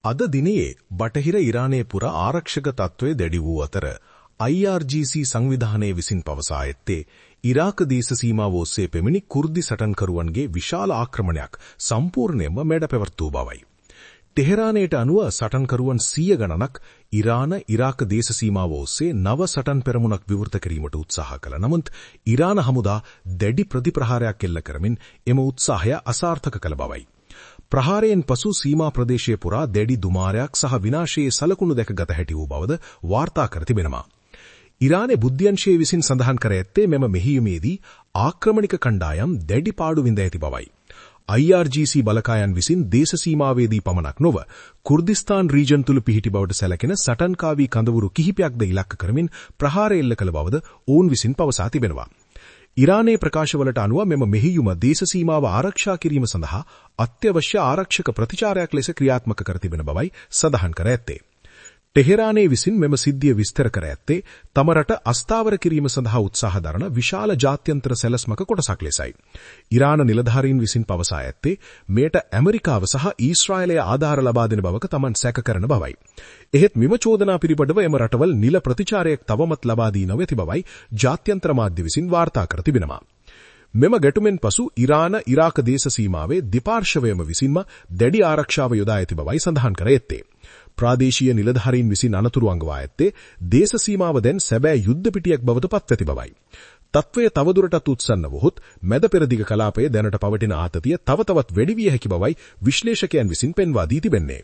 අද දිනේ බටහිර ඉරානයේ පුර ආරක්ෂක තත්ත්වයේ දැඩි වූ අතර IRGC සංවිධානයේ විසින් පවසා ඇත්තේ ඉරාක දේශ සීමාව ඔස්සේ පැමිණි කුර්දි සටන්කරුවන්ගේ විශාල ආක්‍රමණයක් සම්පූර්ණයෙන්ම මැඩ පැවැත්වූ බවයි. ටෙහෙරානයට අනුව සටන්කරුවන් 100 ගණනක් ඉරාක දේශ සීමාව ඔස්සේ නව සටන් පෙරමුණක් විවෘත කිරීමට උත්සාහ කළ නමුත් ඉරාන හමුදා දැඩි ප්‍රතිප්‍රහාරයක් එල්ල කරමින් එම උත්සාහය අසාර්ථක කළ බවයි. ප්‍රහාරයෙන් පසු සීමා ප්‍රදේශයේ පුරා දැඩි දුමාරයක් සහ විනාශයේ සලකුණු දැකගත හැකි වූ බවද වාර්තා කර තිබෙනවා. ඉරානයේ බුද්ධ්‍යංශයේ විසින් සඳහන් කර ඇත්තේ මෙම මෙහෙයුමේදී ආක්‍රමණික කණ්ඩායම් දැඩි පාඩු විඳ ඇති බවයි. IRGC බලකායන් විසින් දේශ සීමාවේදී පමණක් නොව කුර්දිස්තාන් රීජන් තුල පිහිටි බවට සැලකෙන සටන්කාවී කඳවුරු කිහිපයක්ද ඉලක්ක කරමින් ප්‍රහාර එල්ල කළ බවද ඔවුන් විසින් පවසා තිබෙනවා. ඉරානයේ ප්‍රකාශවලට අනුව මෙම මෙහෙයුම දේශ සීමාව ආරක්ෂා කිරීම සඳහා අත්‍යවශ්‍ය ආරක්ෂක ප්‍රතිචාරයක් ලෙස ක්‍රියාත්මක කර තිබෙන බවයි සඳහන් කර ඇත්තේ. ටෙහෙරානයේ විසින් මෙම සිද්ධිය විස්තර කර ඇත්තේ තම රට අස්ථාවර කිරීම සඳහා උත්සාහ දරන විශාල ජාත්‍යන්තර සැලැස්මක කොටසක් ලෙසයි. ඉරාන නිලධාරීන් විසින් පවසා ඇත්තේ මෙයට ඇමරිකාව සහ ඊශ්‍රායලය ආධාර ලබා දෙන බවක තමන් සැක කරන බවයි. එහෙත් මෙම චෝදනා පිළිබඳව එම රටවල් නිල ප්‍රතිචාරයක් තවමත් ලබා දී නොමැති බවයි ජාත්‍යන්තර මාධ්‍ය විසින් වාර්තා කර තිබෙනවා. මෙම ගැටුමෙන් පසු ඉරාක දේශ සීමාවේ දෙපාර්ශවයම විසින්ම දැඩි ආරක්ෂාව යොදා ඇති බවයි සඳහන් කර ඇත්තේ. ප්‍රාදේශීය නිලධාරීන් විසින් අනතුරු අඟවා ඇත්තේ දේශ සීමාව දැන් සැබෑ යුද්ධ පිටියක් බවට පත්වති බවයි. තත්වය තවදුරටත් උත්සන්න වුහොත් මැද පෙරදිග කලාපයේ දැනට පවතින ආතතිය තව තවත් වැඩි විය හැකි බවයි විශ්ලේෂකයන් විසින් පෙන්වා දී තිබෙන්නේ.